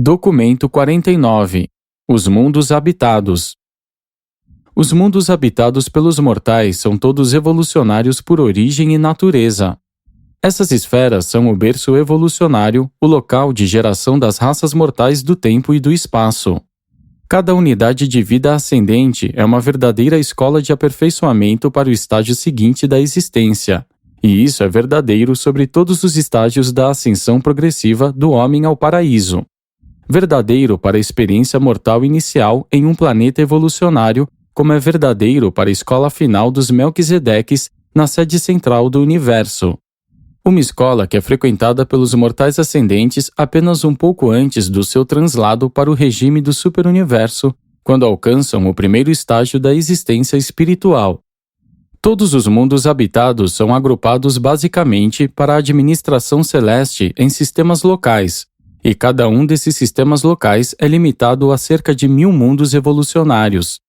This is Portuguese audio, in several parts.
Documento 49. Os mundos habitados. Os mundos habitados pelos mortais são todos evolucionários por origem e natureza. Essas esferas são o berço evolucionário, o local de geração das raças mortais do tempo e do espaço. Cada unidade de vida ascendente é uma verdadeira escola de aperfeiçoamento para o estágio seguinte da existência, e isso é verdadeiro sobre todos os estágios da ascensão progressiva do homem ao paraíso. Verdadeiro para a experiência mortal inicial em um planeta evolucionário, como é verdadeiro para a escola final dos Melquisedeques na sede central do universo. Uma escola que é frequentada pelos mortais ascendentes apenas um pouco antes do seu translado para o regime do superuniverso, quando alcançam o primeiro estágio da existência espiritual. Todos os mundos habitados são agrupados basicamente para a administração celeste em sistemas locais, e cada um desses sistemas locais é limitado a cerca de 1000 mundos evolucionários.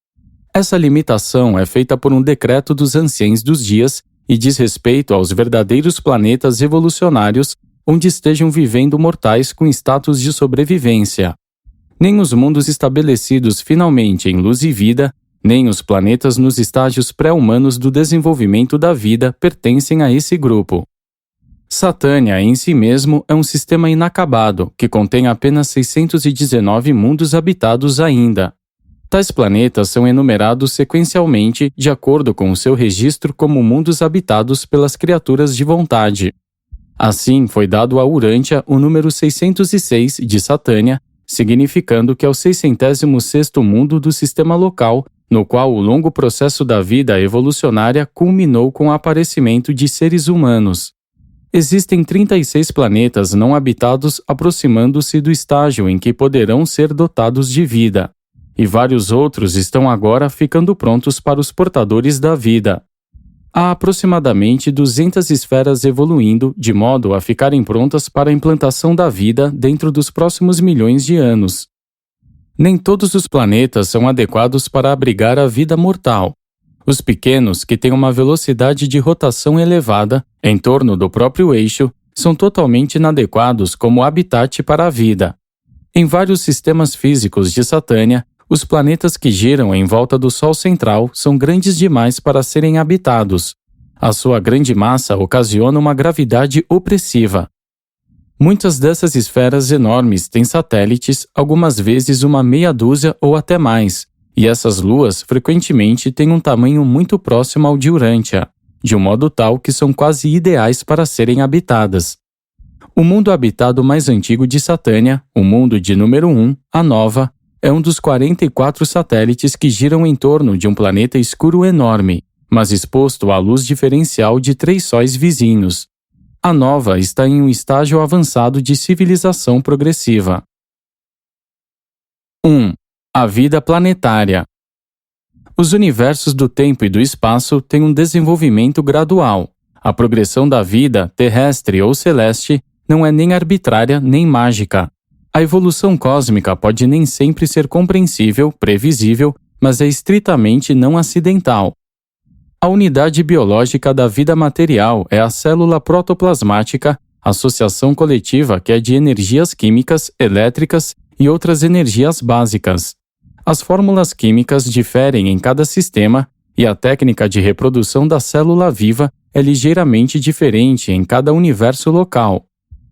Essa limitação é feita por um decreto dos anciãos dos dias e diz respeito aos verdadeiros planetas evolucionários onde estejam vivendo mortais com status de sobrevivência. Nem os mundos estabelecidos finalmente em luz e vida, nem os planetas nos estágios pré-humanos do desenvolvimento da vida pertencem a esse grupo. Satânia em si mesmo é um sistema inacabado que contém apenas 619 mundos habitados ainda. Tais planetas são enumerados sequencialmente de acordo com o seu registro como mundos habitados pelas criaturas de vontade. Assim, foi dado a Urântia o número 606 de Satânia, significando que é o 606º mundo do sistema local, no qual o longo processo da vida evolucionária culminou com o aparecimento de seres humanos. Existem 36 planetas não habitados aproximando-se do estágio em que poderão ser dotados de vida, e vários outros estão agora ficando prontos para os portadores da vida. Há aproximadamente 200 esferas evoluindo de modo a ficarem prontas para a implantação da vida dentro dos próximos milhões de anos. Nem todos os planetas são adequados para abrigar a vida mortal. Os pequenos, que têm uma velocidade de rotação elevada em torno do próprio eixo, são totalmente inadequados como habitat para a vida. Em vários sistemas físicos de Satânia, os planetas que giram em volta do Sol central são grandes demais para serem habitados. A sua grande massa ocasiona uma gravidade opressiva. Muitas dessas esferas enormes têm satélites, algumas vezes uma meia dúzia ou até mais, e essas luas frequentemente têm um tamanho muito próximo ao de Urântia, de um modo tal que são quase ideais para serem habitadas. O mundo habitado mais antigo de Satânia, o mundo de número 1, a Nova, é um dos 44 satélites que giram em torno de um planeta escuro enorme, mas exposto à luz diferencial de 3 sóis vizinhos. A Nova está em um estágio avançado de civilização progressiva. 1. A vida planetária. Os universos do tempo e do espaço têm um desenvolvimento gradual. A progressão da vida, terrestre ou celeste, não é nem arbitrária nem mágica. A evolução cósmica pode nem sempre ser compreensível, previsível, mas é estritamente não acidental. A unidade biológica da vida material é a célula protoplasmática, associação coletiva que é de energias químicas, elétricas e outras energias básicas. As fórmulas químicas diferem em cada sistema e a técnica de reprodução da célula viva é ligeiramente diferente em cada universo local.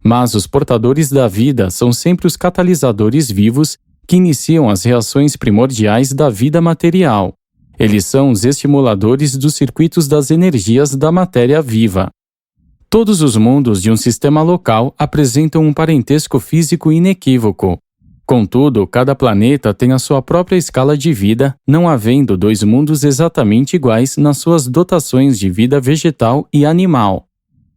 Mas os portadores da vida são sempre os catalisadores vivos que iniciam as reações primordiais da vida material. Eles são os estimuladores dos circuitos das energias da matéria viva. Todos os mundos de um sistema local apresentam um parentesco físico inequívoco. Contudo, cada planeta tem a sua própria escala de vida, não havendo 2 mundos exatamente iguais nas suas dotações de vida vegetal e animal.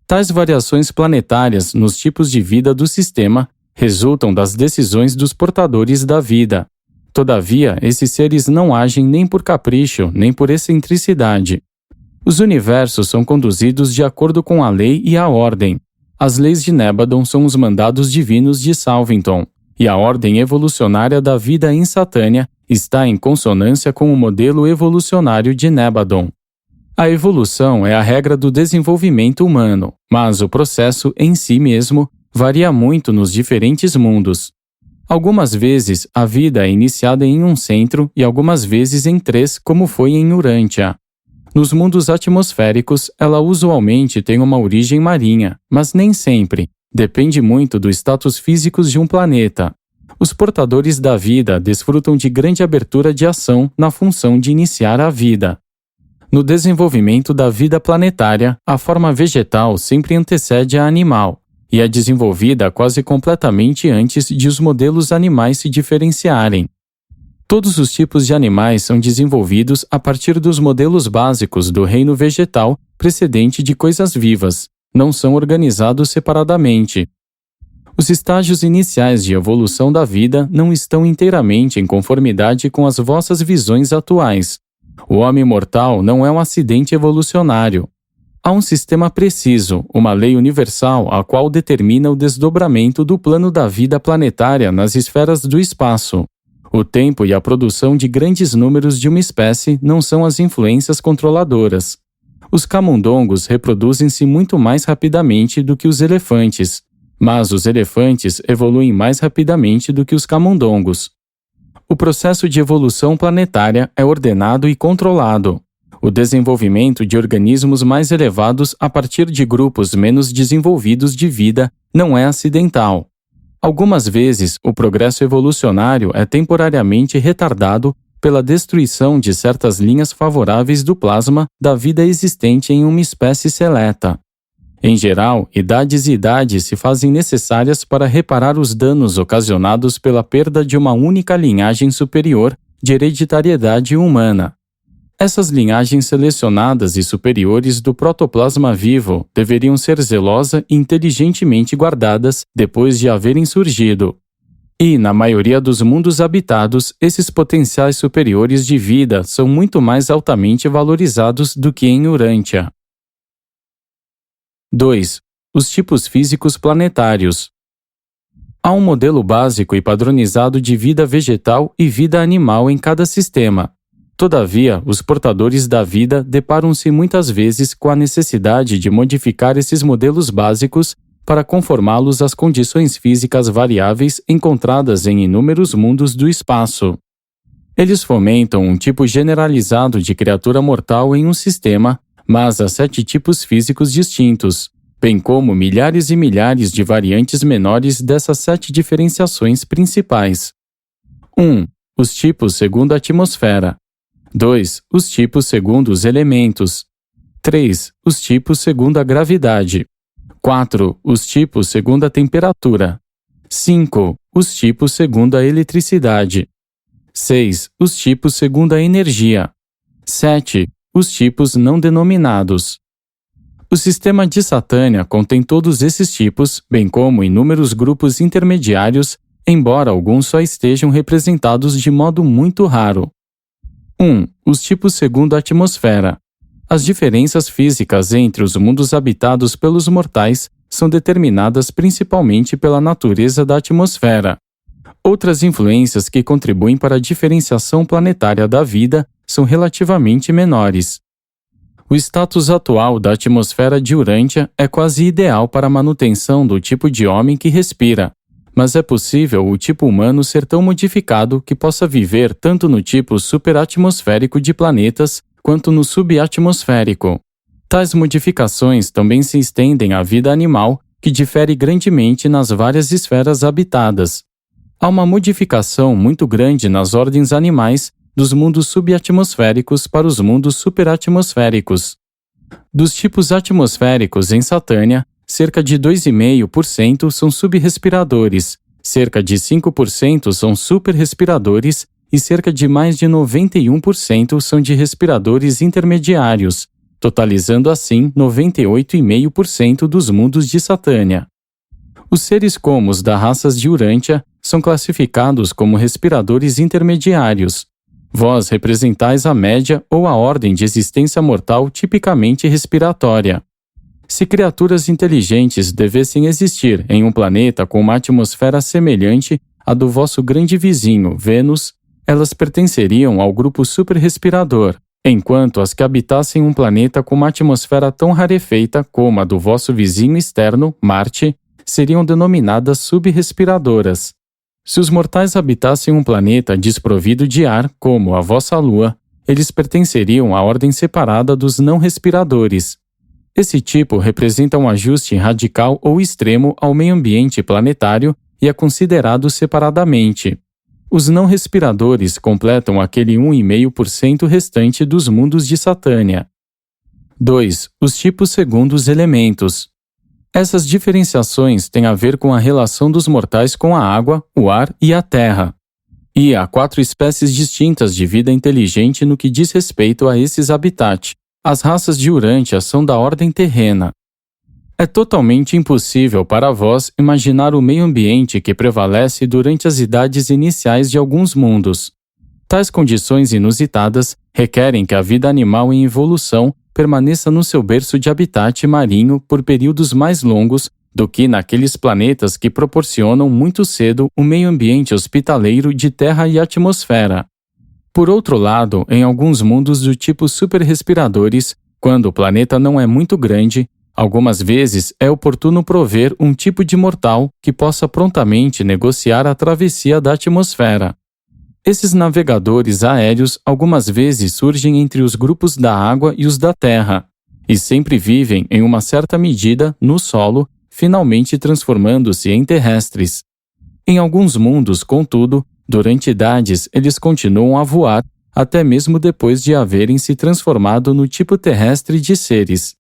Tais variações planetárias nos tipos de vida do sistema resultam das decisões dos portadores da vida. Todavia, esses seres não agem nem por capricho, nem por excentricidade. Os universos são conduzidos de acordo com a lei e a ordem. As leis de Nebadon são os mandados divinos de Salvington, e a ordem evolucionária da vida em Satânia está em consonância com o modelo evolucionário de Nebadon. A evolução é a regra do desenvolvimento humano, mas o processo em si mesmo varia muito nos diferentes mundos. Algumas vezes, a vida é iniciada em um centro e algumas vezes em 3, como foi em Urântia. Nos mundos atmosféricos, ela usualmente tem uma origem marinha, mas nem sempre. Depende muito do status físico de um planeta. Os portadores da vida desfrutam de grande abertura de ação na função de iniciar a vida. No desenvolvimento da vida planetária, a forma vegetal sempre antecede a animal, e é desenvolvida quase completamente antes de os modelos animais se diferenciarem. Todos os tipos de animais são desenvolvidos a partir dos modelos básicos do reino vegetal precedente de coisas vivas, não são organizados separadamente. Os estágios iniciais de evolução da vida não estão inteiramente em conformidade com as vossas visões atuais. O homem mortal não é um acidente evolucionário. Há um sistema preciso, uma lei universal a qual determina o desdobramento do plano da vida planetária nas esferas do espaço. O tempo e a produção de grandes números de uma espécie não são as influências controladoras. Os camundongos reproduzem-se muito mais rapidamente do que os elefantes, mas os elefantes evoluem mais rapidamente do que os camundongos. O processo de evolução planetária é ordenado e controlado. O desenvolvimento de organismos mais elevados a partir de grupos menos desenvolvidos de vida não é acidental. Algumas vezes, o progresso evolucionário é temporariamente retardado pela destruição de certas linhas favoráveis do plasma da vida existente em uma espécie seleta. Em geral, idades e idades se fazem necessárias para reparar os danos ocasionados pela perda de uma única linhagem superior de hereditariedade humana. Essas linhagens selecionadas e superiores do protoplasma vivo deveriam ser zelosa e inteligentemente guardadas depois de haverem surgido. E, na maioria dos mundos habitados, esses potenciais superiores de vida são muito mais altamente valorizados do que em Urântia. 2. Os tipos físicos planetários. Há um modelo básico e padronizado de vida vegetal e vida animal em cada sistema. Todavia, os portadores da vida deparam-se muitas vezes com a necessidade de modificar esses modelos básicos para conformá-los às condições físicas variáveis encontradas em inúmeros mundos do espaço. Eles fomentam um tipo generalizado de criatura mortal em um sistema, mas há 7 tipos físicos distintos, bem como milhares e milhares de variantes menores dessas 7 diferenciações principais. 1. Os tipos segundo a atmosfera. 2. Os tipos segundo os elementos. 3. Os tipos segundo a gravidade. 4. Os tipos segundo a temperatura. 5. Os tipos segundo a eletricidade. 6. Os tipos segundo a energia. 7. Os tipos não denominados. O sistema de Satânia contém todos esses tipos, bem como inúmeros grupos intermediários, embora alguns só estejam representados de modo muito raro. 1. Os tipos segundo a atmosfera. As diferenças físicas entre os mundos habitados pelos mortais são determinadas principalmente pela natureza da atmosfera. Outras influências que contribuem para a diferenciação planetária da vida são relativamente menores. O status atual da atmosfera de Urântia é quase ideal para a manutenção do tipo de homem que respira, mas é possível o tipo humano ser tão modificado que possa viver tanto no tipo superatmosférico de planetas quanto no subatmosférico. Tais modificações também se estendem à vida animal, que difere grandemente nas várias esferas habitadas. Há uma modificação muito grande nas ordens animais dos mundos subatmosféricos para os mundos superatmosféricos. Dos tipos atmosféricos em Satânia, cerca de 2,5% são subrespiradores, cerca de 5% são superrespiradores e cerca de mais de 91% são de respiradores intermediários, totalizando assim 98,5% dos mundos de Satânia. Os seres como os da raças de Urântia são classificados como respiradores intermediários. Vós representais a média ou a ordem de existência mortal tipicamente respiratória. Se criaturas inteligentes devessem existir em um planeta com uma atmosfera semelhante à do vosso grande vizinho, Vênus, elas pertenceriam ao grupo superrespirador, enquanto as que habitassem um planeta com uma atmosfera tão rarefeita como a do vosso vizinho externo, Marte, seriam denominadas subrespiradoras. Se os mortais habitassem um planeta desprovido de ar, como a vossa Lua, eles pertenceriam à ordem separada dos não-respiradores. Esse tipo representa um ajuste radical ou extremo ao meio ambiente planetário e é considerado separadamente. Os não-respiradores completam aquele 1,5% restante dos mundos de Satânia. 2. Os tipos segundo os elementos. Essas diferenciações têm a ver com a relação dos mortais com a água, o ar e a terra. E há 4 espécies distintas de vida inteligente no que diz respeito a esses habitats. As raças de Urântia são da ordem terrena. É totalmente impossível para vós imaginar o meio ambiente que prevalece durante as idades iniciais de alguns mundos. Tais condições inusitadas requerem que a vida animal em evolução permaneça no seu berço de habitat marinho por períodos mais longos do que naqueles planetas que proporcionam muito cedo o meio ambiente hospitaleiro de terra e atmosfera. Por outro lado, em alguns mundos do tipo superrespiradores, quando o planeta não é muito grande, algumas vezes é oportuno prover um tipo de mortal que possa prontamente negociar a travessia da atmosfera. Esses navegadores aéreos algumas vezes surgem entre os grupos da água e os da terra, e sempre vivem, em uma certa medida, no solo, finalmente transformando-se em terrestres. Em alguns mundos, contudo, durante idades eles continuam a voar, até mesmo depois de haverem se transformado no tipo terrestre de seres.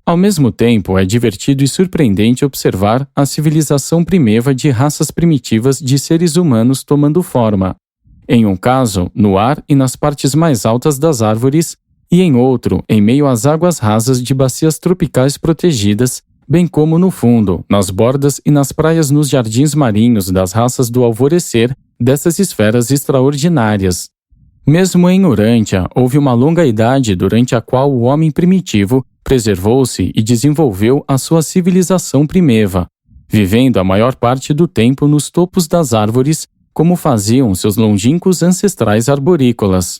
Ao mesmo tempo, é divertido e surpreendente observar a civilização primeva de raças primitivas de seres humanos tomando forma. Em um caso, no ar e nas partes mais altas das árvores, e em outro, em meio às águas rasas de bacias tropicais protegidas, bem como no fundo, nas bordas e nas praias nos jardins marinhos das raças do alvorecer dessas esferas extraordinárias. Mesmo em Urântia, houve uma longa idade durante a qual o homem primitivo preservou-se e desenvolveu a sua civilização primeva, vivendo a maior parte do tempo nos topos das árvores, como faziam seus longínquos ancestrais arborícolas.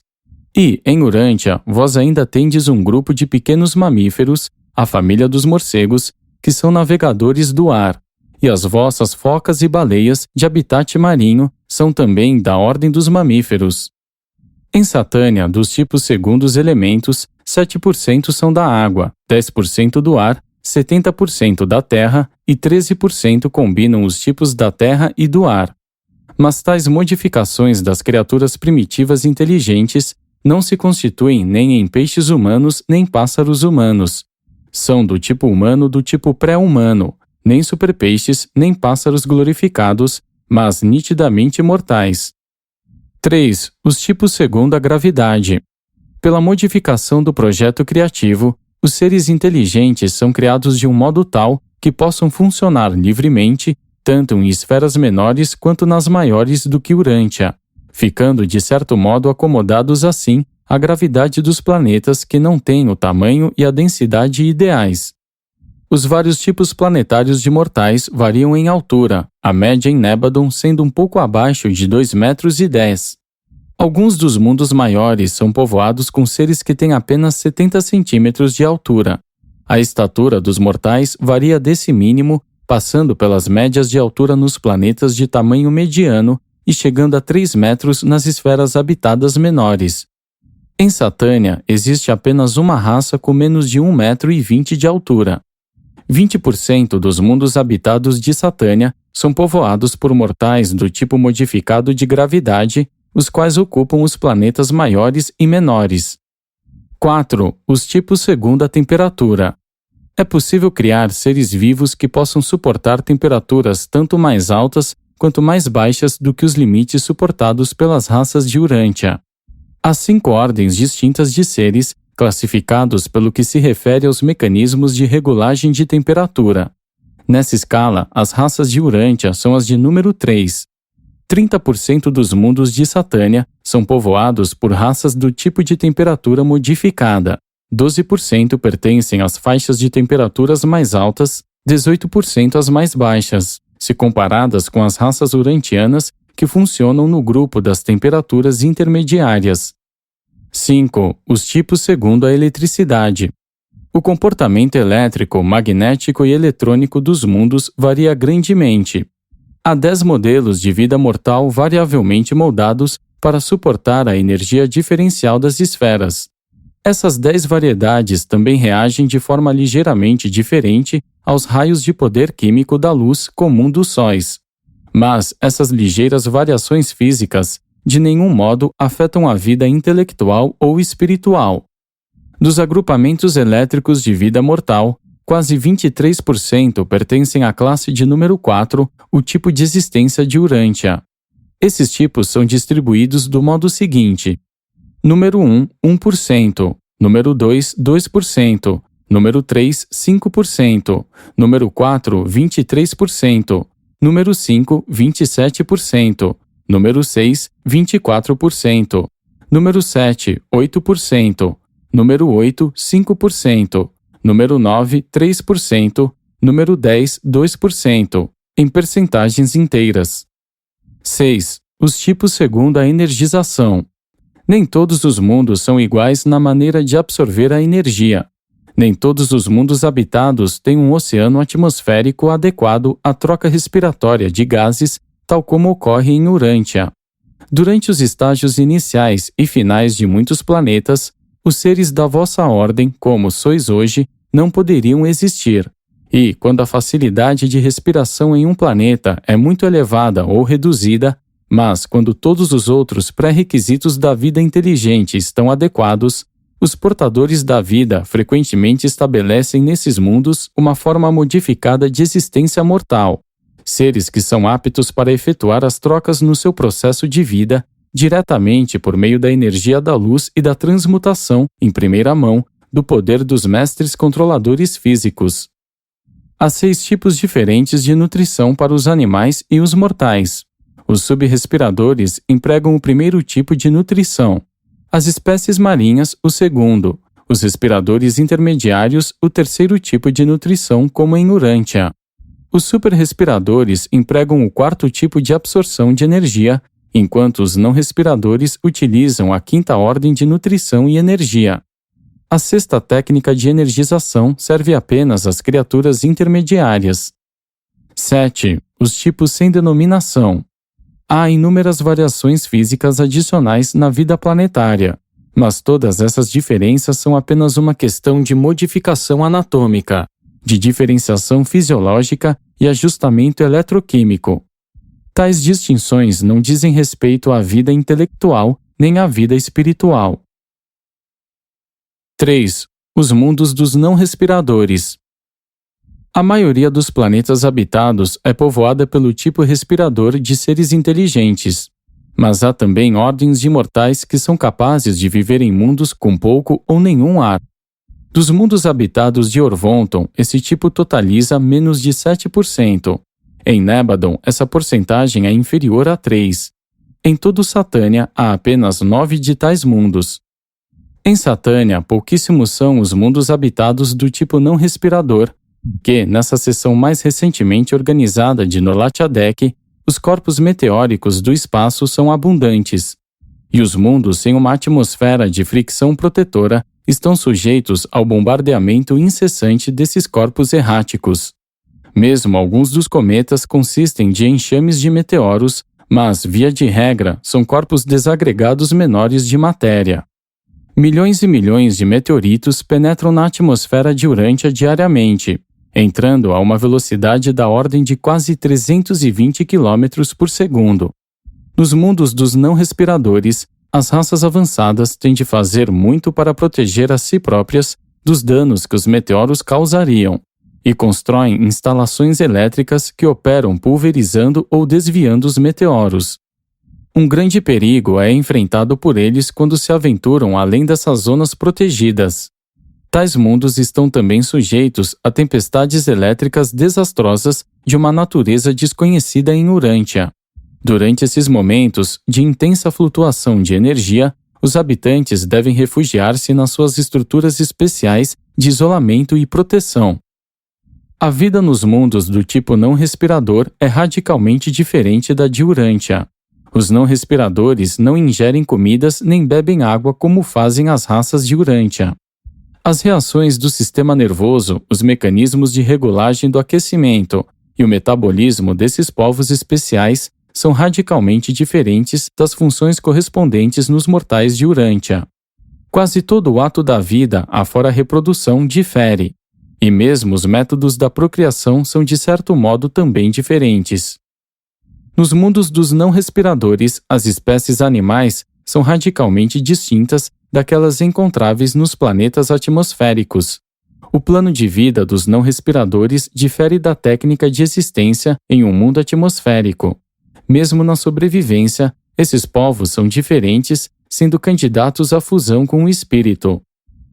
E, em Urântia, vós ainda tendes um grupo de pequenos mamíferos, a família dos morcegos, que são navegadores do ar, e as vossas focas e baleias de habitat marinho são também da ordem dos mamíferos. Em Satânia, dos tipos segundo os elementos, 7% são da água, 10% do ar, 70% da terra e 13% combinam os tipos da terra e do ar. Mas tais modificações das criaturas primitivas inteligentes não se constituem nem em peixes humanos nem pássaros humanos. São do tipo humano do tipo pré-humano, nem superpeixes nem pássaros glorificados, mas nitidamente mortais. 3. Os tipos segundo a gravidade. Pela modificação do projeto criativo, os seres inteligentes são criados de um modo tal que possam funcionar livremente tanto em esferas menores quanto nas maiores do que Urântia, ficando de certo modo acomodados assim à gravidade dos planetas que não têm o tamanho e a densidade ideais. Os vários tipos planetários de mortais variam em altura, a média em Nébadon sendo um pouco abaixo de 2,10 metros. Alguns dos mundos maiores são povoados com seres que têm apenas 70 centímetros de altura. A estatura dos mortais varia desse mínimo, passando pelas médias de altura nos planetas de tamanho mediano e chegando a 3 metros nas esferas habitadas menores. Em Satânia, existe apenas uma raça com menos de 1,20 metro de altura. 20% dos mundos habitados de Satânia são povoados por mortais do tipo modificado de gravidade, os quais ocupam os planetas maiores e menores. 4. Os tipos segundo a temperatura. É possível criar seres vivos que possam suportar temperaturas tanto mais altas quanto mais baixas do que os limites suportados pelas raças de Urântia. Há 5 ordens distintas de seres, classificados pelo que se refere aos mecanismos de regulagem de temperatura. Nessa escala, as raças de Urântia são as de número 3. 30% dos mundos de Satânia são povoados por raças do tipo de temperatura modificada. 12% pertencem às faixas de temperaturas mais altas, 18% às mais baixas, se comparadas com as raças urantianas que funcionam no grupo das temperaturas intermediárias. 5. Os tipos segundo a eletricidade. O comportamento elétrico, magnético e eletrônico dos mundos varia grandemente. Há 10 modelos de vida mortal variavelmente moldados para suportar a energia diferencial das esferas. Essas 10 variedades também reagem de forma ligeiramente diferente aos raios de poder químico da luz comum dos sóis. Mas essas ligeiras variações físicas de nenhum modo afetam a vida intelectual ou espiritual. Dos agrupamentos elétricos de vida mortal, quase 23% pertencem à classe de número 4, o tipo de existência de Urântia. Esses tipos são distribuídos do modo seguinte: número 1, 1%, número 2, 2%, número 3, 5%, número 4, 23%, número 5, 27%, número 6, 24%, número 7, 8%, número 8, 5%, número 9, 3%, número 10, 2%, em percentagens inteiras. 6. Os tipos segundo a energização. Nem todos os mundos são iguais na maneira de absorver a energia. Nem todos os mundos habitados têm um oceano atmosférico adequado à troca respiratória de gases, tal como ocorre em Urântia. Durante os estágios iniciais e finais de muitos planetas, os seres da vossa ordem, como sois hoje, não poderiam existir. E, quando a facilidade de respiração em um planeta é muito elevada ou reduzida, mas quando todos os outros pré-requisitos da vida inteligente estão adequados, os portadores da vida frequentemente estabelecem nesses mundos uma forma modificada de existência mortal, seres que são aptos para efetuar as trocas no seu processo de vida, diretamente por meio da energia da luz e da transmutação, em primeira mão, do poder dos mestres controladores físicos. Há 6 tipos diferentes de nutrição para os animais e os mortais. Os subrespiradores empregam o primeiro tipo de nutrição, as espécies marinhas o segundo, os respiradores intermediários o terceiro tipo de nutrição, como em Urântia. Os superrespiradores empregam o quarto tipo de absorção de energia, enquanto os não respiradores utilizam a quinta ordem de nutrição e energia. A sexta técnica de energização serve apenas às criaturas intermediárias. 7. Os tipos sem denominação. Há inúmeras variações físicas adicionais na vida planetária, mas todas essas diferenças são apenas uma questão de modificação anatômica, de diferenciação fisiológica e ajustamento eletroquímico. Tais distinções não dizem respeito à vida intelectual nem à vida espiritual. 3. Os mundos dos não respiradores. A maioria dos planetas habitados é povoada pelo tipo respirador de seres inteligentes, mas há também ordens de mortais que são capazes de viver em mundos com pouco ou nenhum ar. Dos mundos habitados de Orvonton, esse tipo totaliza menos de 7%. Em Nebadon, essa porcentagem é inferior a 3%. Em todo Satânia, há apenas 9 de tais mundos. Em Satânia, pouquíssimos são os mundos habitados do tipo não respirador, que, nessa seção mais recentemente organizada de Norlatiadec, os corpos meteóricos do espaço são abundantes, e os mundos sem uma atmosfera de fricção protetora estão sujeitos ao bombardeamento incessante desses corpos erráticos. Mesmo alguns dos cometas consistem de enxames de meteoros, mas, via de regra, são corpos desagregados menores de matéria. Milhões e milhões de meteoritos penetram na atmosfera de Urântia diariamente, entrando a uma velocidade da ordem de quase 320 km por segundo. Nos mundos dos não respiradores, as raças avançadas têm de fazer muito para proteger a si próprias dos danos que os meteoros causariam, e constroem instalações elétricas que operam pulverizando ou desviando os meteoros. Um grande perigo é enfrentado por eles quando se aventuram além dessas zonas protegidas. Tais mundos estão também sujeitos a tempestades elétricas desastrosas de uma natureza desconhecida em Urântia. Durante esses momentos de intensa flutuação de energia, os habitantes devem refugiar-se nas suas estruturas especiais de isolamento e proteção. A vida nos mundos do tipo não respirador é radicalmente diferente da de Urântia. Os não respiradores não ingerem comidas nem bebem água como fazem as raças de Urântia. As reações do sistema nervoso, os mecanismos de regulagem do aquecimento e o metabolismo desses povos especiais são radicalmente diferentes das funções correspondentes nos mortais de Urântia. Quase todo o ato da vida, afora a reprodução, difere, e mesmo os métodos da procriação são de certo modo também diferentes. Nos mundos dos não respiradores, as espécies animais são radicalmente distintas daquelas encontráveis nos planetas atmosféricos. O plano de vida dos não respiradores difere da técnica de existência em um mundo atmosférico. Mesmo na sobrevivência, esses povos são diferentes, sendo candidatos à fusão com o espírito.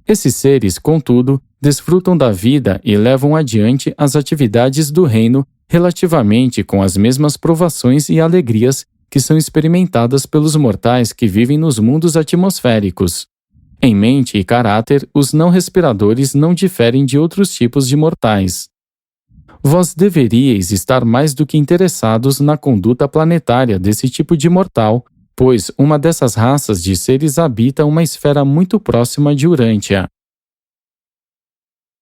Esses seres, contudo, desfrutam da vida e levam adiante as atividades do reino relativamente com as mesmas provações e alegrias que são experimentadas pelos mortais que vivem nos mundos atmosféricos. Em mente e caráter, os não respiradores não diferem de outros tipos de mortais. Vós deveríeis estar mais do que interessados na conduta planetária desse tipo de mortal, pois uma dessas raças de seres habita uma esfera muito próxima de Urântia.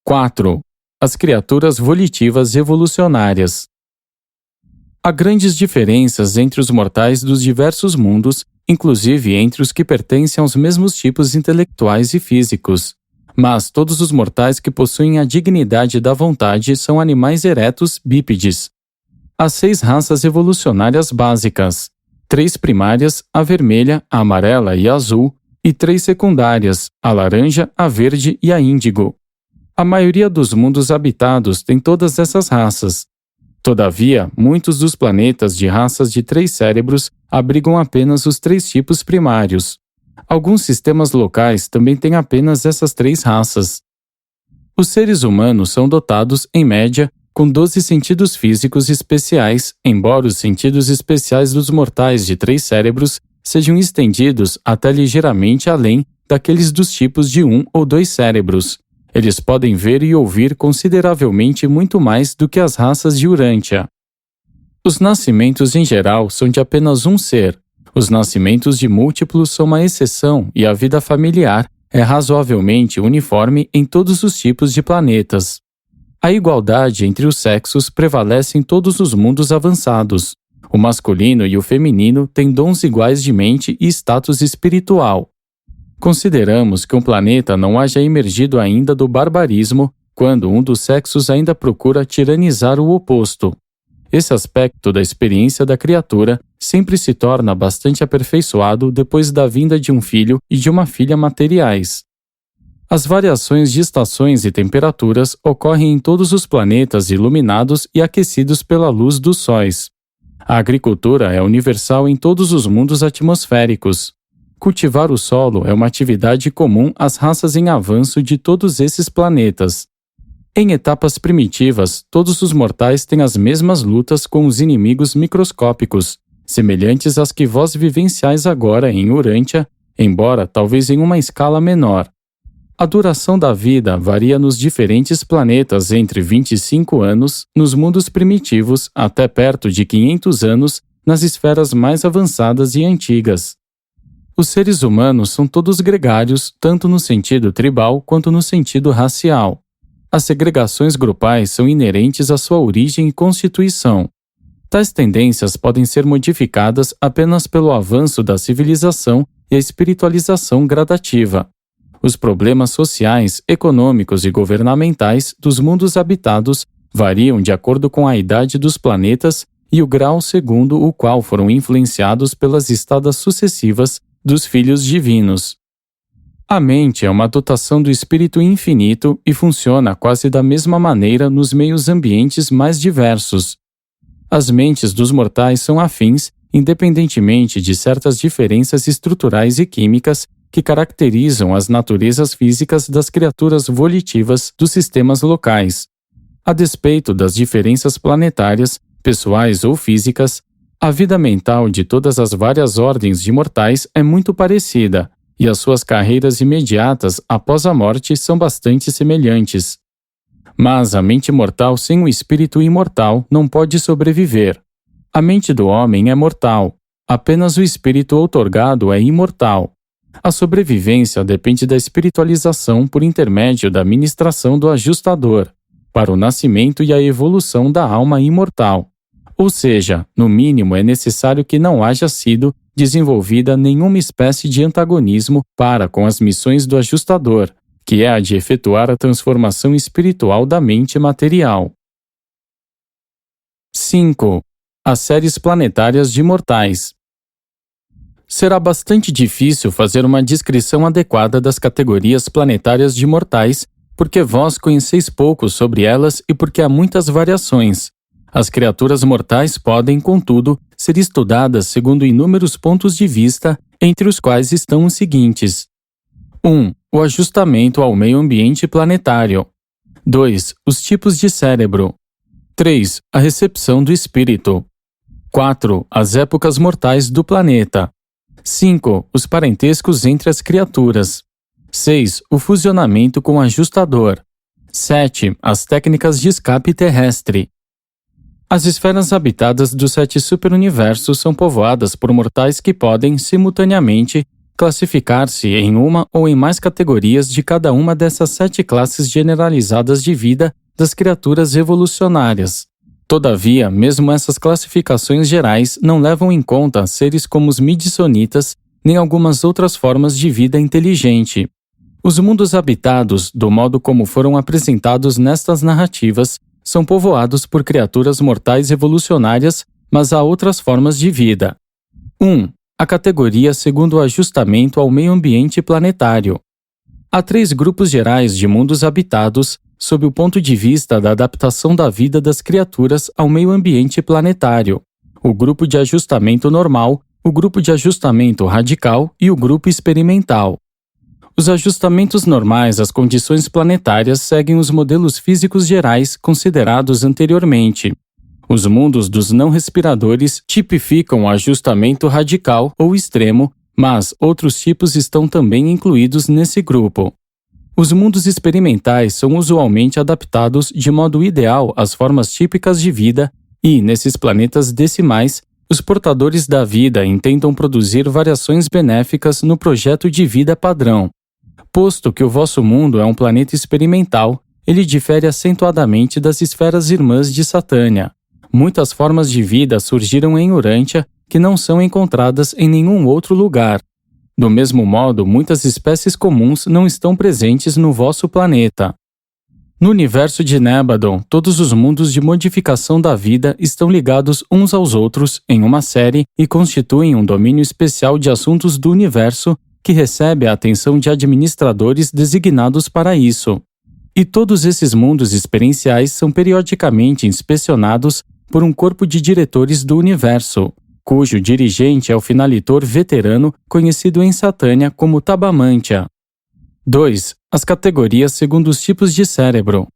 4. As criaturas volitivas evolucionárias. Há grandes diferenças entre os mortais dos diversos mundos, inclusive entre os que pertencem aos mesmos tipos intelectuais e físicos. Mas todos os mortais que possuem a dignidade da vontade são animais eretos bípedes. Há 6 raças evolucionárias básicas, 3 primárias, a vermelha, a amarela e a azul, e 3 secundárias, a laranja, a verde e a índigo. A maioria dos mundos habitados tem todas essas raças. Todavia, muitos dos planetas de raças de 3 cérebros abrigam apenas os 3 tipos primários. Alguns sistemas locais também têm apenas essas 3 raças. Os seres humanos são dotados, em média, com 12 sentidos físicos especiais, embora os sentidos especiais dos mortais de 3 cérebros sejam estendidos até ligeiramente além daqueles dos tipos de 1 ou 2 cérebros. Eles podem ver e ouvir consideravelmente muito mais do que as raças de Urântia. Os nascimentos em geral são de apenas um ser. Os nascimentos de múltiplos são uma exceção e a vida familiar é razoavelmente uniforme em todos os tipos de planetas. A igualdade entre os sexos prevalece em todos os mundos avançados. O masculino e o feminino têm dons iguais de mente e status espiritual. Consideramos que um planeta não haja emergido ainda do barbarismo quando um dos sexos ainda procura tiranizar o oposto. Esse aspecto da experiência da criatura sempre se torna bastante aperfeiçoado depois da vinda de um filho e de uma filha materiais. As variações de estações e temperaturas ocorrem em todos os planetas iluminados e aquecidos pela luz dos sóis. A agricultura é universal em todos os mundos atmosféricos. Cultivar o solo é uma atividade comum às raças em avanço de todos esses planetas. Em etapas primitivas, todos os mortais têm as mesmas lutas com os inimigos microscópicos, semelhantes às que vós vivenciais agora em Urântia, embora talvez em uma escala menor. A duração da vida varia nos diferentes planetas entre 25 anos, nos mundos primitivos, até perto de 500 anos, nas esferas mais avançadas e antigas. Os seres humanos são todos gregários, tanto no sentido tribal quanto no sentido racial. As segregações grupais são inerentes à sua origem e constituição. Tais tendências podem ser modificadas apenas pelo avanço da civilização e a espiritualização gradativa. Os problemas sociais, econômicos e governamentais dos mundos habitados variam de acordo com a idade dos planetas e o grau segundo o qual foram influenciados pelas estadas sucessivas dos filhos divinos. A mente é uma dotação do espírito infinito e funciona quase da mesma maneira nos meios ambientes mais diversos. As mentes dos mortais são afins, independentemente de certas diferenças estruturais e químicas que caracterizam as naturezas físicas das criaturas volitivas dos sistemas locais. A despeito das diferenças planetárias, pessoais ou físicas, a vida mental de todas as várias ordens de mortais é muito parecida, e as suas carreiras imediatas após a morte são bastante semelhantes. Mas a mente mortal sem o espírito imortal não pode sobreviver. A mente do homem é mortal, apenas o espírito outorgado é imortal. A sobrevivência depende da espiritualização por intermédio da ministração do ajustador. para o nascimento e a evolução da alma imortal. Ou seja, no mínimo é necessário que não haja sido desenvolvida nenhuma espécie de antagonismo para com as missões do ajustador, que é a de efetuar a transformação espiritual da mente material. 5. As séries planetárias de mortais. Será bastante difícil fazer uma descrição adequada das categorias planetárias de mortais, porque vós conheceis pouco sobre elas e porque há muitas variações. As criaturas mortais podem, contudo, ser estudadas segundo inúmeros pontos de vista, entre os quais estão os seguintes. 1. O ajustamento ao meio ambiente planetário. 2. Os tipos de cérebro. 3. A recepção do espírito. 4. As épocas mortais do planeta. 5. Os parentescos entre as criaturas. 6. O fusionamento com o ajustador. 7. As técnicas de escape terrestre. As esferas habitadas dos 7 superuniversos são povoadas por mortais que podem, simultaneamente, classificar-se em uma ou em mais categorias de cada uma dessas 7 classes generalizadas de vida das criaturas evolucionárias. Todavia, mesmo essas classificações gerais não levam em conta seres como os midsonitas, nem algumas outras formas de vida inteligente. Os mundos habitados, do modo como foram apresentados nestas narrativas, são povoados por criaturas mortais evolucionárias, mas há outras formas de vida. 1. A categoria segundo o ajustamento ao meio ambiente planetário. Há 3 grupos gerais de mundos habitados, sob o ponto de vista da adaptação da vida das criaturas ao meio ambiente planetário: o grupo de ajustamento normal, o grupo de ajustamento radical e o grupo experimental. Os ajustamentos normais às condições planetárias seguem os modelos físicos gerais considerados anteriormente. Os mundos dos não-respiradores tipificam o ajustamento radical ou extremo, mas outros tipos estão também incluídos nesse grupo. Os mundos experimentais são usualmente adaptados de modo ideal às formas típicas de vida e, nesses planetas decimais, os portadores da vida intentam produzir variações benéficas no projeto de vida padrão. Posto que o vosso mundo é um planeta experimental, ele difere acentuadamente das esferas irmãs de Satânia. Muitas formas de vida surgiram em Urântia que não são encontradas em nenhum outro lugar. Do mesmo modo, muitas espécies comuns não estão presentes no vosso planeta. No universo de Nebadon, todos os mundos de modificação da vida estão ligados uns aos outros em uma série e constituem um domínio especial de assuntos do universo que recebe a atenção de administradores designados para isso. E todos esses mundos experienciais são periodicamente inspecionados por um corpo de diretores do universo, cujo dirigente é o finalitor veterano conhecido em Satânia como Tabamantia. 2. As categorias segundo os tipos de cérebro.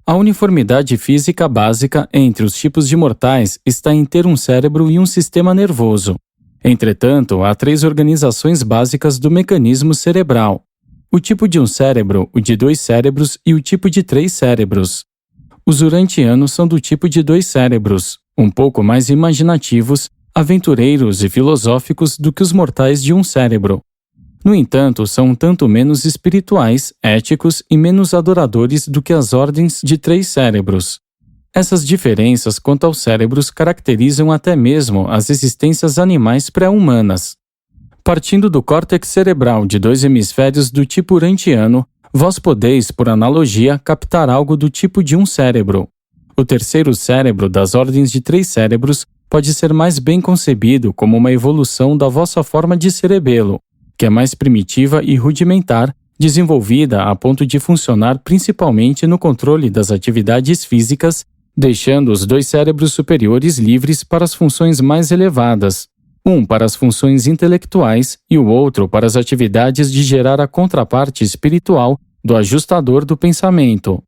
A uniformidade física básica entre os tipos de mortais está em ter um cérebro e um sistema nervoso. Entretanto, há 3 organizações básicas do mecanismo cerebral: o tipo de um cérebro, o de 2 cérebros e o tipo de 3 cérebros. Os urantianos são do tipo de 2 cérebros, um pouco mais imaginativos, aventureiros e filosóficos do que os mortais de um cérebro. No entanto, são um tanto menos espirituais, éticos e menos adoradores do que as ordens de 3 cérebros. Essas diferenças quanto aos cérebros caracterizam até mesmo as existências animais pré-humanas. Partindo do córtex cerebral de 2 hemisférios do tipo urantiano, vós podeis, por analogia, captar algo do tipo de um cérebro. O terceiro cérebro das ordens de 3 cérebros pode ser mais bem concebido como uma evolução da vossa forma de cerebelo, que é mais primitiva e rudimentar, desenvolvida a ponto de funcionar principalmente no controle das atividades físicas, deixando os 2 cérebros superiores livres para as funções mais elevadas, um para as funções intelectuais e o outro para as atividades de gerar a contraparte espiritual do ajustador do pensamento.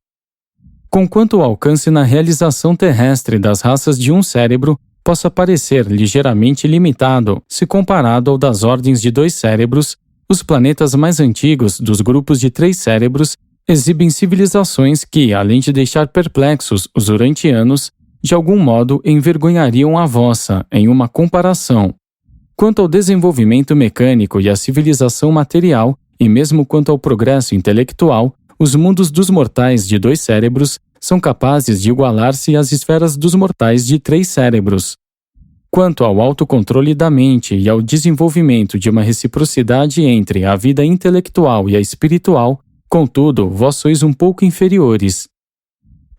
Conquanto o alcance na realização terrestre das raças de um cérebro possa parecer ligeiramente limitado se comparado ao das ordens de 2 cérebros, os planetas mais antigos dos grupos de 3 cérebros exibem civilizações que, além de deixar perplexos os urantianos, de algum modo envergonhariam a vossa em uma comparação. Quanto ao desenvolvimento mecânico e à civilização material, e mesmo quanto ao progresso intelectual, os mundos dos mortais de 2 cérebros são capazes de igualar-se às esferas dos mortais de 3 cérebros. Quanto ao autocontrole da mente e ao desenvolvimento de uma reciprocidade entre a vida intelectual e a espiritual, contudo, vós sois um pouco inferiores.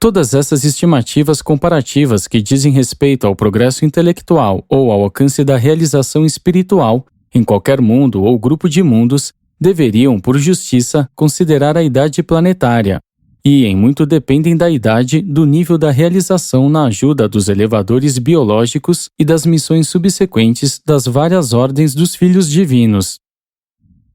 Todas essas estimativas comparativas que dizem respeito ao progresso intelectual ou ao alcance da realização espiritual, em qualquer mundo ou grupo de mundos, deveriam, por justiça, considerar a idade planetária, e em muito dependem da idade, do nível da realização na ajuda dos elevadores biológicos e das missões subsequentes das várias ordens dos filhos divinos.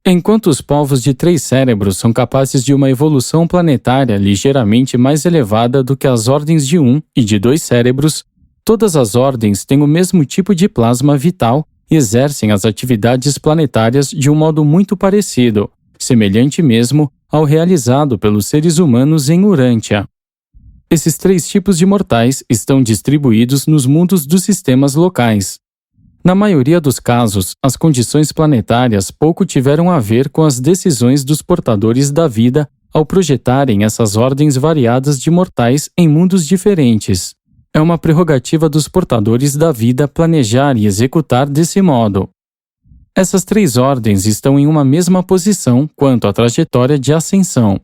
Enquanto os povos de 3 cérebros são capazes de uma evolução planetária ligeiramente mais elevada do que as ordens de 1 e de 2 cérebros, todas as ordens têm o mesmo tipo de plasma vital e exercem as atividades planetárias de um modo muito parecido, semelhante mesmo ao realizado pelos seres humanos em Urântia. Esses 3 tipos de mortais estão distribuídos nos mundos dos sistemas locais. Na maioria dos casos, as condições planetárias pouco tiveram a ver com as decisões dos portadores da vida ao projetarem essas ordens variadas de mortais em mundos diferentes. É uma prerrogativa dos portadores da vida planejar e executar desse modo. Essas 3 ordens estão em uma mesma posição quanto à trajetória de ascensão.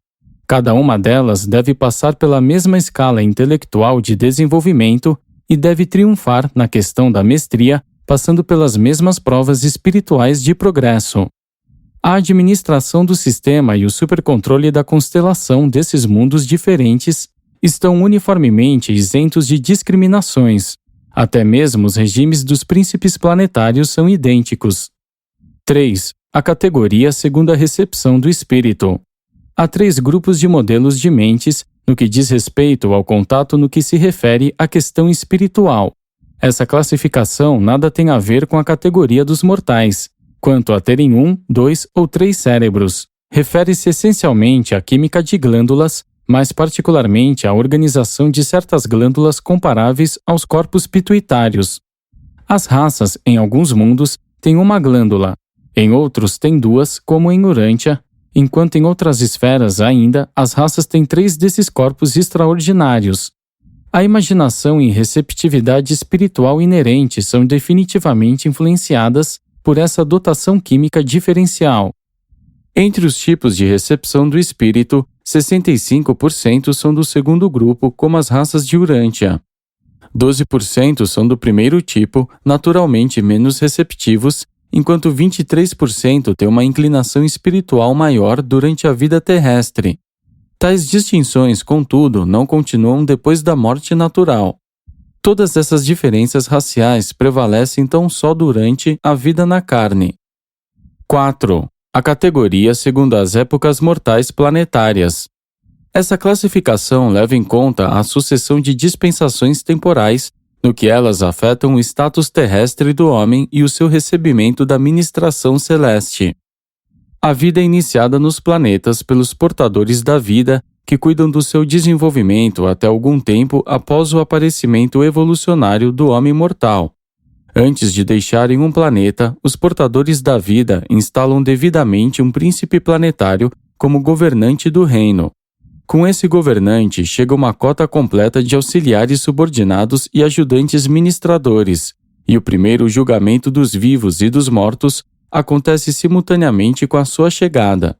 Cada uma delas deve passar pela mesma escala intelectual de desenvolvimento e deve triunfar na questão da mestria, passando pelas mesmas provas espirituais de progresso. A administração do sistema e o supercontrole da constelação desses mundos diferentes estão uniformemente isentos de discriminações. Até mesmo os regimes dos príncipes planetários são idênticos. 3. A categoria segundo a recepção do espírito. Há 3 grupos de modelos de mentes no que diz respeito ao contato no que se refere à questão espiritual. Essa classificação nada tem a ver com a categoria dos mortais, quanto a terem 1, 2 ou 3 cérebros. Refere-se essencialmente à química de glândulas, mais particularmente à organização de certas glândulas comparáveis aos corpos pituitários. As raças, em alguns mundos, têm uma glândula, em outros têm 2, como em Urântia, enquanto em outras esferas ainda, as raças têm 3 desses corpos extraordinários. A imaginação e receptividade espiritual inerente são definitivamente influenciadas por essa dotação química diferencial. Entre os tipos de recepção do espírito, 65% são do segundo grupo, como as raças de Urântia. 12% são do primeiro tipo, naturalmente menos receptivos, enquanto 23% têm uma inclinação espiritual maior durante a vida terrestre. Tais distinções, contudo, não continuam depois da morte natural. Todas essas diferenças raciais prevalecem tão só durante a vida na carne. 4. A categoria segundo as épocas mortais planetárias. Essa classificação leva em conta a sucessão de dispensações temporais, no que elas afetam o status terrestre do homem e o seu recebimento da ministração celeste. A vida é iniciada nos planetas pelos portadores da vida, que cuidam do seu desenvolvimento até algum tempo após o aparecimento evolucionário do homem mortal. Antes de deixarem um planeta, os portadores da vida instalam devidamente um príncipe planetário como governante do reino. Com esse governante chega uma cota completa de auxiliares subordinados e ajudantes ministradores, e o primeiro julgamento dos vivos e dos mortos acontece simultaneamente com a sua chegada.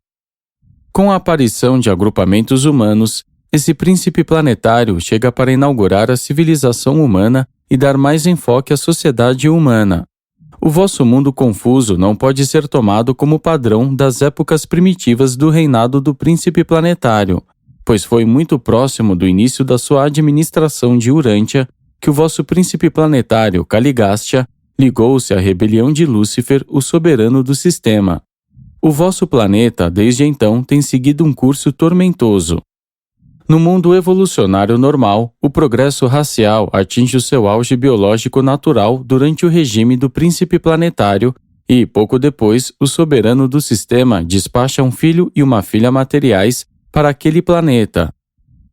Com a aparição de agrupamentos humanos, esse príncipe planetário chega para inaugurar a civilização humana e dar mais enfoque à sociedade humana. O vosso mundo confuso não pode ser tomado como padrão das épocas primitivas do reinado do príncipe planetário, pois foi muito próximo do início da sua administração de Urântia que o vosso príncipe planetário, Caligástia, ligou-se à rebelião de Lúcifer, o soberano do sistema. O vosso planeta, desde então, tem seguido um curso tormentoso. No mundo evolucionário normal, o progresso racial atinge o seu auge biológico natural durante o regime do príncipe planetário e, pouco depois, o soberano do sistema despacha um filho e uma filha materiais para aquele planeta.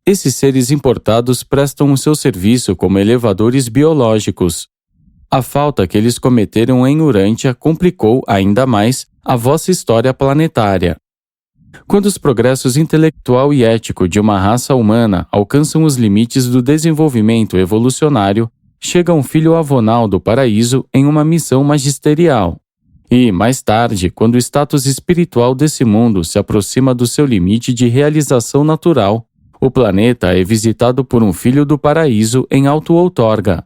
Esses seres importados prestam o seu serviço como elevadores biológicos. A falta que eles cometeram em Urântia complicou ainda mais a vossa história planetária. Quando os progressos intelectual e ético de uma raça humana alcançam os limites do desenvolvimento evolucionário, chega um filho avonal do paraíso em uma missão magisterial. E, mais tarde, quando o status espiritual desse mundo se aproxima do seu limite de realização natural, o planeta é visitado por um filho do paraíso em auto-outorga.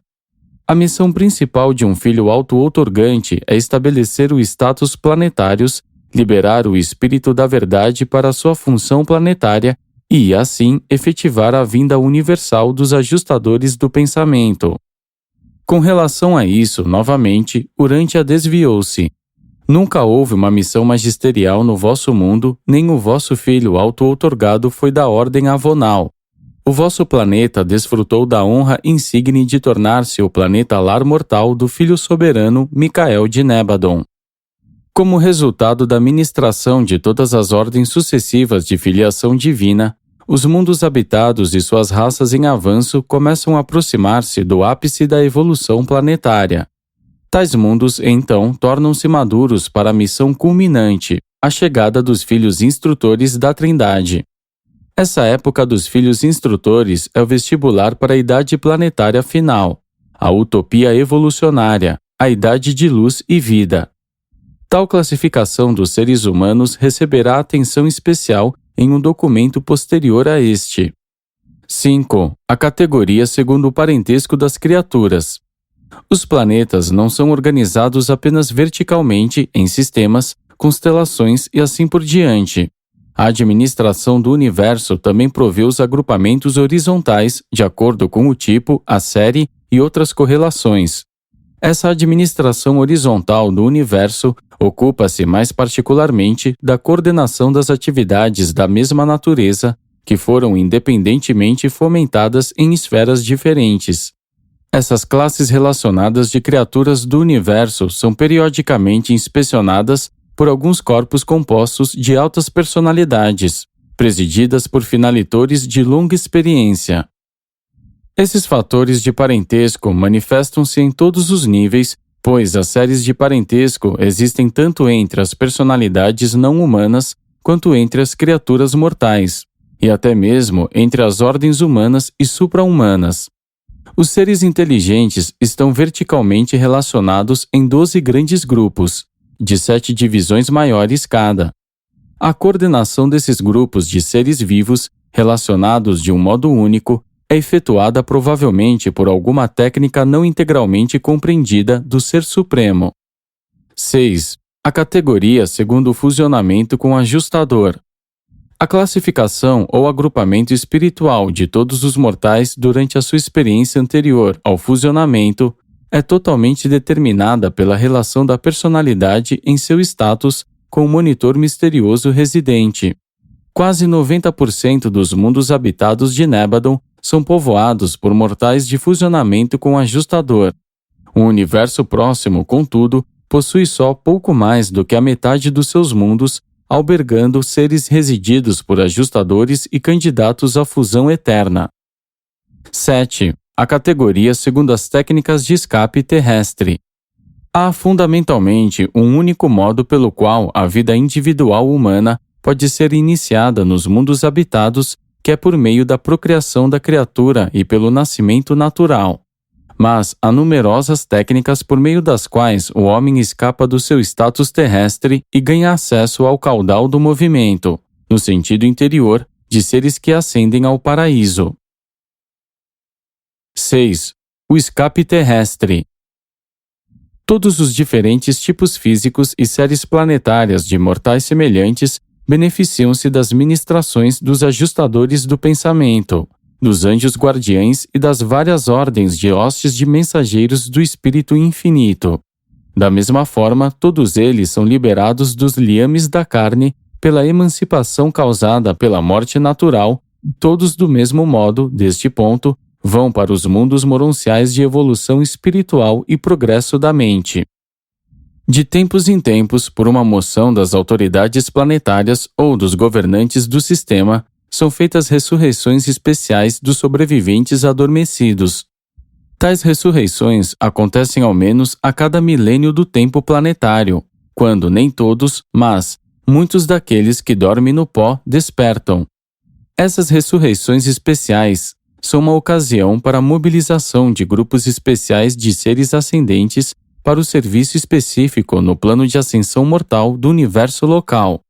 A missão principal de um filho auto-outorgante é estabelecer os status planetários, liberar o espírito da verdade para sua função planetária e, assim, efetivar a vinda universal dos ajustadores do pensamento. Com relação a isso, novamente, Urântia desviou-se. Nunca houve uma missão magisterial no vosso mundo, nem o vosso filho auto-outorgado foi da ordem avonal. O vosso planeta desfrutou da honra insigne de tornar-se o planeta lar mortal do filho soberano Micael de Nébadon. Como resultado da ministração de todas as ordens sucessivas de filiação divina, os mundos habitados e suas raças em avanço começam a aproximar-se do ápice da evolução planetária. Tais mundos, então, tornam-se maduros para a missão culminante, a chegada dos filhos instrutores da Trindade. Essa época dos filhos instrutores é o vestibular para a idade planetária final, a utopia evolucionária, a idade de luz e vida. Tal classificação dos seres humanos receberá atenção especial em um documento posterior a este. 5. A categoria segundo o parentesco das criaturas. Os planetas não são organizados apenas verticalmente em sistemas, constelações e assim por diante. A administração do universo também provê os agrupamentos horizontais de acordo com o tipo, a série e outras correlações. Essa administração horizontal do universo ocupa-se mais particularmente da coordenação das atividades da mesma natureza que foram independentemente fomentadas em esferas diferentes. Essas classes relacionadas de criaturas do universo são periodicamente inspecionadas por alguns corpos compostos de altas personalidades, presididas por finalitores de longa experiência. Esses fatores de parentesco manifestam-se em todos os níveis, pois as séries de parentesco existem tanto entre as personalidades não humanas quanto entre as criaturas mortais, e até mesmo entre as ordens humanas e supra-humanas. Os seres inteligentes estão verticalmente relacionados em 12 grandes grupos, de 7 divisões maiores cada. A coordenação desses grupos de seres vivos, relacionados de um modo único, é efetuada provavelmente por alguma técnica não integralmente compreendida do Ser Supremo. 6. A categoria segundo o fusionamento com o ajustador. A classificação ou agrupamento espiritual de todos os mortais durante a sua experiência anterior ao fusionamento é totalmente determinada pela relação da personalidade em seu status com o monitor misterioso residente. Quase 90% dos mundos habitados de Nébadon são povoados por mortais de fusionamento com o ajustador. O universo próximo, contudo, possui só pouco mais do que a metade dos seus mundos, albergando seres resididos por ajustadores e candidatos à fusão eterna. 7. A categoria segundo as técnicas de escape terrestre. Há fundamentalmente um único modo pelo qual a vida individual humana pode ser iniciada nos mundos habitados, que é por meio da procriação da criatura e pelo nascimento natural. Mas há numerosas técnicas por meio das quais o homem escapa do seu status terrestre e ganha acesso ao caudal do movimento, no sentido interior, de seres que ascendem ao paraíso. 6. O escape terrestre. Todos os diferentes tipos físicos e séries planetárias de mortais semelhantes beneficiam-se das ministrações dos ajustadores do pensamento, dos anjos guardiães e das várias ordens de hostes de mensageiros do Espírito Infinito. Da mesma forma, todos eles são liberados dos liames da carne pela emancipação causada pela morte natural, todos do mesmo modo, deste ponto, vão para os mundos moronciais de evolução espiritual e progresso da mente. De tempos em tempos, por uma moção das autoridades planetárias ou dos governantes do sistema, são feitas ressurreições especiais dos sobreviventes adormecidos. Tais ressurreições acontecem ao menos a cada milênio do tempo planetário, quando nem todos, mas muitos daqueles que dormem no pó despertam. Essas ressurreições especiais são uma ocasião para a mobilização de grupos especiais de seres ascendentes para o serviço específico no plano de ascensão mortal do universo local.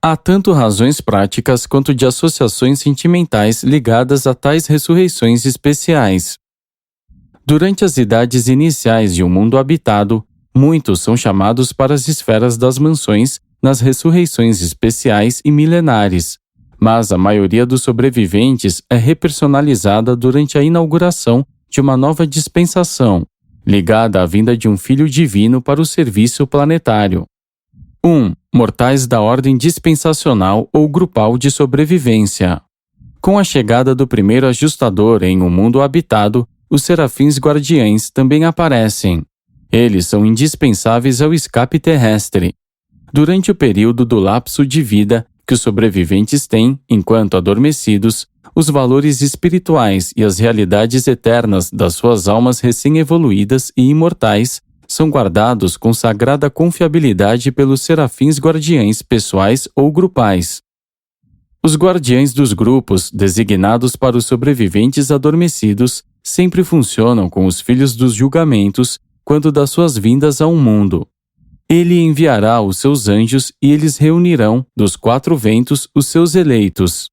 Há tanto razões práticas quanto de associações sentimentais ligadas a tais ressurreições especiais. Durante as idades iniciais de um mundo habitado, muitos são chamados para as esferas das mansões nas ressurreições especiais e milenares, mas a maioria dos sobreviventes é repersonalizada durante a inauguração de uma nova dispensação, ligada à vinda de um filho divino para o serviço planetário. 1. Mortais da ordem dispensacional ou grupal de sobrevivência. Com a chegada do primeiro ajustador em um mundo habitado, os serafins guardiães também aparecem. Eles são indispensáveis ao escape terrestre. Durante o período do lapso de vida que os sobreviventes têm, enquanto adormecidos, os valores espirituais e as realidades eternas das suas almas recém-evoluídas e imortais são guardados com sagrada confiabilidade pelos serafins guardiães pessoais ou grupais. Os guardiães dos grupos, designados para os sobreviventes adormecidos, sempre funcionam com os filhos dos julgamentos quando das suas vindas a um mundo. Ele enviará os seus anjos e eles reunirão, dos 4 ventos, os seus eleitos.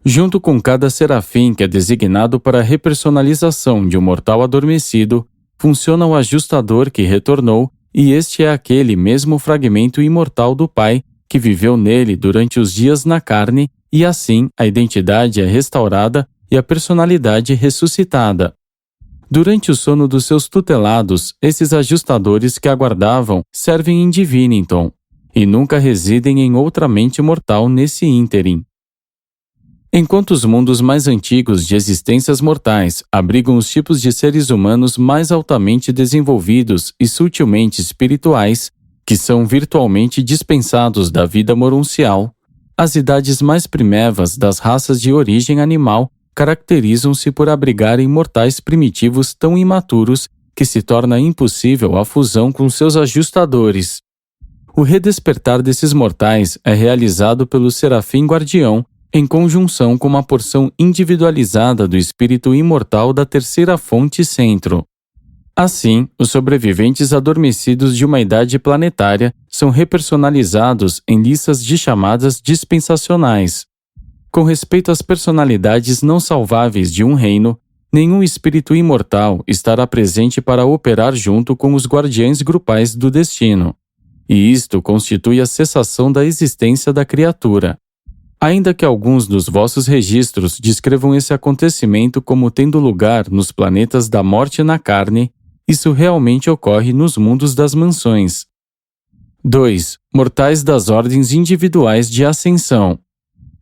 Junto com cada serafim que é designado para a repersonalização de um mortal adormecido, funciona o ajustador que retornou, e este é aquele mesmo fragmento imortal do Pai que viveu nele durante os dias na carne, e assim a identidade é restaurada e a personalidade ressuscitada. Durante o sono dos seus tutelados, esses ajustadores que aguardavam servem em Divinington, e nunca residem em outra mente mortal nesse ínterim. Enquanto os mundos mais antigos de existências mortais abrigam os tipos de seres humanos mais altamente desenvolvidos e sutilmente espirituais, que são virtualmente dispensados da vida moruncial, as idades mais primevas das raças de origem animal caracterizam-se por abrigarem mortais primitivos tão imaturos que se torna impossível a fusão com seus ajustadores. O redespertar desses mortais é realizado pelo serafim guardião em conjunção com uma porção individualizada do espírito imortal da terceira fonte centro. Assim, os sobreviventes adormecidos de uma idade planetária são repersonalizados em listas de chamadas dispensacionais. Com respeito às personalidades não salváveis de um reino, nenhum espírito imortal estará presente para operar junto com os guardiães grupais do destino. E isto constitui a cessação da existência da criatura. Ainda que alguns dos vossos registros descrevam esse acontecimento como tendo lugar nos planetas da morte na carne, isso realmente ocorre nos mundos das mansões. 2. Mortais das ordens individuais de ascensão.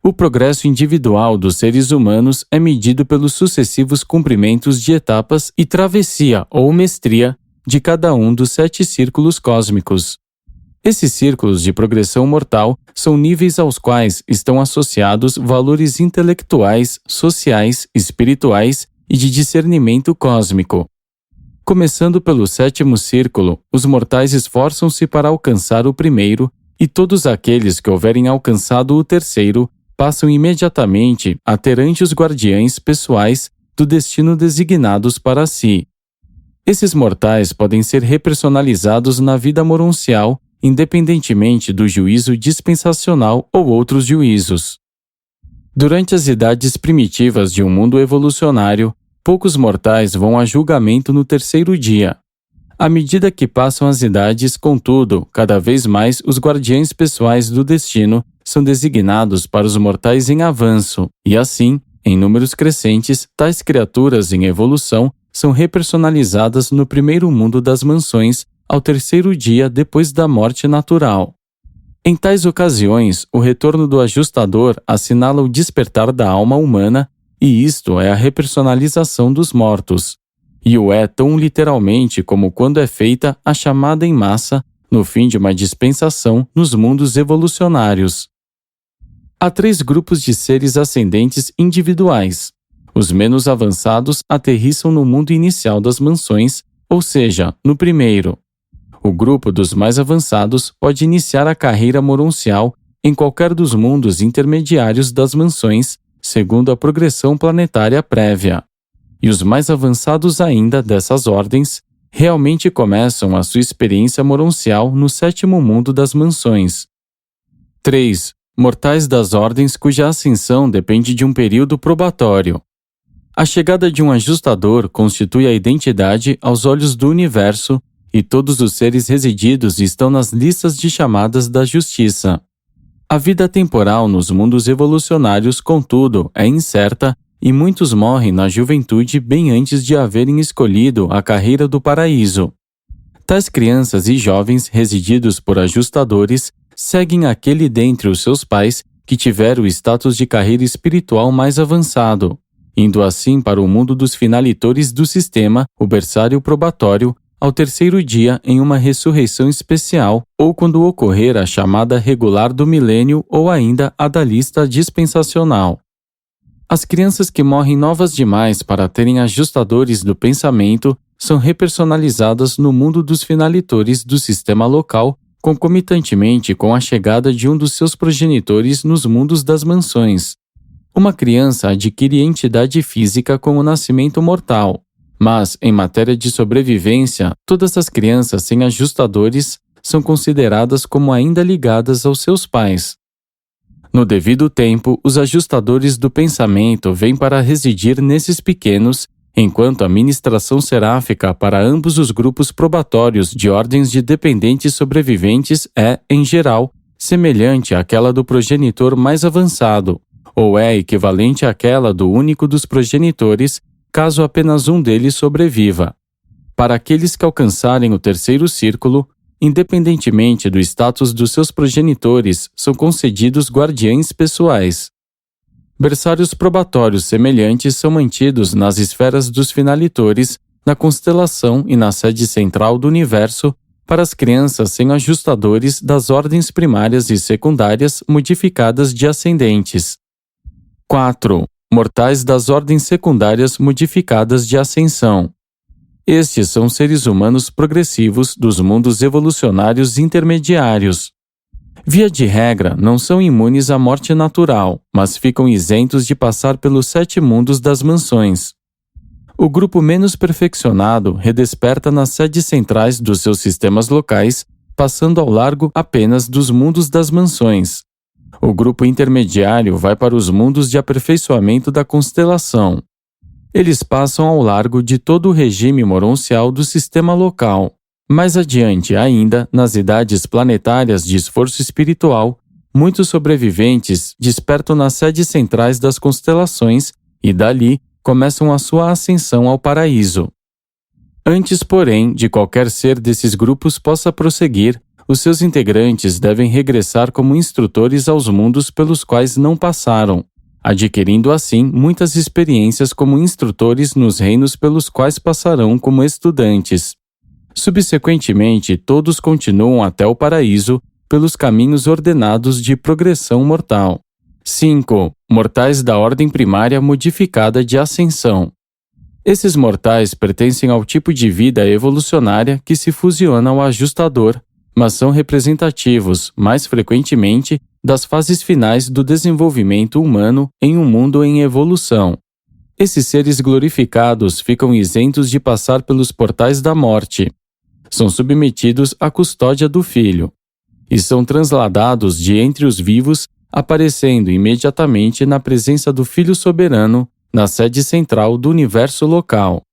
O progresso individual dos seres humanos é medido pelos sucessivos cumprimentos de etapas e travessia ou mestria de cada um dos 7 círculos cósmicos. Esses círculos de progressão mortal são níveis aos quais estão associados valores intelectuais, sociais, espirituais e de discernimento cósmico. Começando pelo 7º círculo, os mortais esforçam-se para alcançar o primeiro, e todos aqueles que houverem alcançado o terceiro passam imediatamente a ter anjos guardiães pessoais do destino designados para si. Esses mortais podem ser repersonalizados na vida moruncial, independentemente do juízo dispensacional ou outros juízos. Durante as idades primitivas de um mundo evolucionário, poucos mortais vão a julgamento no terceiro dia. À medida que passam as idades, contudo, cada vez mais os guardiães pessoais do destino são designados para os mortais em avanço, e assim, em números crescentes, tais criaturas em evolução são repersonalizadas no primeiro mundo das mansões ao terceiro dia depois da morte natural. Em tais ocasiões, o retorno do ajustador assinala o despertar da alma humana, e isto é a repersonalização dos mortos. E o é tão literalmente como quando é feita a chamada em massa no fim de uma dispensação nos mundos evolucionários. Há 3 grupos de seres ascendentes individuais. Os menos avançados aterrissam no mundo inicial das mansões, ou seja, no primeiro. O grupo dos mais avançados pode iniciar a carreira moroncial em qualquer dos mundos intermediários das mansões, segundo a progressão planetária prévia. E os mais avançados ainda dessas ordens realmente começam a sua experiência moroncial no 7º mundo das mansões. 3. Mortais das ordens cuja ascensão depende de um período probatório. A chegada de um ajustador constitui a identidade aos olhos do universo e todos os seres resididos estão nas listas de chamadas da justiça. A vida temporal nos mundos evolucionários, contudo, é incerta e muitos morrem na juventude bem antes de haverem escolhido a carreira do paraíso. Tais crianças e jovens resididos por ajustadores seguem aquele dentre os seus pais que tiver o status de carreira espiritual mais avançado, indo assim para o mundo dos finalitores do sistema, o berçário probatório, ao 3º dia em uma ressurreição especial ou quando ocorrer a chamada regular do milênio ou ainda a da lista dispensacional. As crianças que morrem novas demais para terem ajustadores do pensamento são repersonalizadas no mundo dos finalitores do sistema local, concomitantemente com a chegada de um dos seus progenitores nos mundos das mansões. Uma criança adquire entidade física com o nascimento mortal, mas, em matéria de sobrevivência, todas as crianças sem ajustadores são consideradas como ainda ligadas aos seus pais. No devido tempo, os ajustadores do pensamento vêm para residir nesses pequenos, enquanto a ministração seráfica para ambos os grupos probatórios de ordens de dependentes sobreviventes é, em geral, semelhante àquela do progenitor mais avançado, ou é equivalente àquela do único dos progenitores, caso apenas um deles sobreviva. Para aqueles que alcançarem o 3º círculo, independentemente do status dos seus progenitores, são concedidos guardiães pessoais. Berçários probatórios semelhantes são mantidos nas esferas dos finalitores, na constelação e na sede central do universo para as crianças sem ajustadores das ordens primárias e secundárias modificadas de ascendentes. 4. Mortais das ordens secundárias modificadas de ascensão. Estes são seres humanos progressivos dos mundos evolucionários intermediários. Via de regra, não são imunes à morte natural, mas ficam isentos de passar pelos 7 mundos das mansões. O grupo menos perfeccionado redesperta nas sedes centrais dos seus sistemas locais, passando ao largo apenas dos mundos das mansões. O grupo intermediário vai para os mundos de aperfeiçoamento da constelação. Eles passam ao largo de todo o regime moroncial do sistema local. Mais adiante ainda, nas idades planetárias de esforço espiritual, muitos sobreviventes despertam nas sedes centrais das constelações e dali começam a sua ascensão ao paraíso. Antes, porém, de qualquer ser desses grupos possa prosseguir, os seus integrantes devem regressar como instrutores aos mundos pelos quais não passaram, adquirindo assim muitas experiências como instrutores nos reinos pelos quais passarão como estudantes. Subsequentemente, todos continuam até o paraíso pelos caminhos ordenados de progressão mortal. 5. Mortais da ordem primária modificada de ascensão. Esses mortais pertencem ao tipo de vida evolucionária que se fusiona ao ajustador, mas são representativos, mais frequentemente, das fases finais do desenvolvimento humano em um mundo em evolução. Esses seres glorificados ficam isentos de passar pelos portais da morte. São submetidos à custódia do Filho e são transladados de entre os vivos, aparecendo imediatamente na presença do Filho Soberano, na sede central do universo local.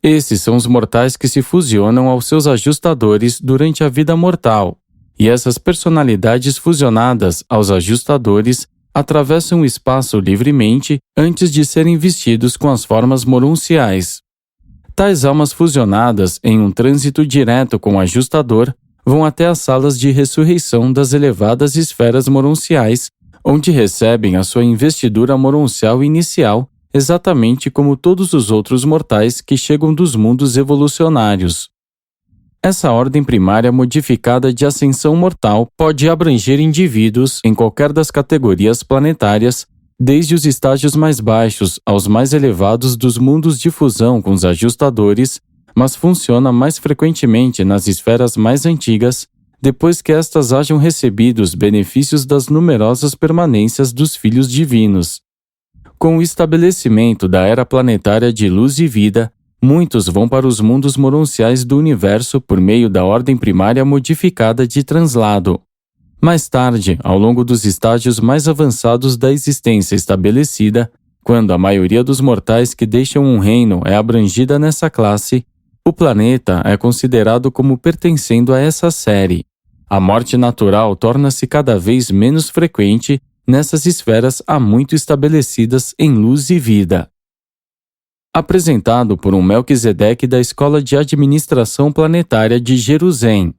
Esses são os mortais que se fusionam aos seus ajustadores durante a vida mortal, e essas personalidades fusionadas aos ajustadores atravessam o espaço livremente antes de serem vestidos com as formas moronciais. Tais almas fusionadas em um trânsito direto com o ajustador vão até as salas de ressurreição das elevadas esferas moronciais, onde recebem a sua investidura moroncial inicial, exatamente como todos os outros mortais que chegam dos mundos evolucionários. Essa ordem primária modificada de ascensão mortal pode abranger indivíduos em qualquer das categorias planetárias, desde os estágios mais baixos aos mais elevados dos mundos de fusão com os ajustadores, mas funciona mais frequentemente nas esferas mais antigas, depois que estas hajam recebido os benefícios das numerosas permanências dos filhos divinos. Com o estabelecimento da era planetária de luz e vida, muitos vão para os mundos moronciais do universo por meio da ordem primária modificada de translado. Mais tarde, ao longo dos estágios mais avançados da existência estabelecida, quando a maioria dos mortais que deixam um reino é abrangida nessa classe, o planeta é considerado como pertencendo a essa série. A morte natural torna-se cada vez menos frequente nessas esferas há muito estabelecidas em luz e vida. Apresentado por um Melquisedeque da Escola de Administração Planetária de Jerusalém.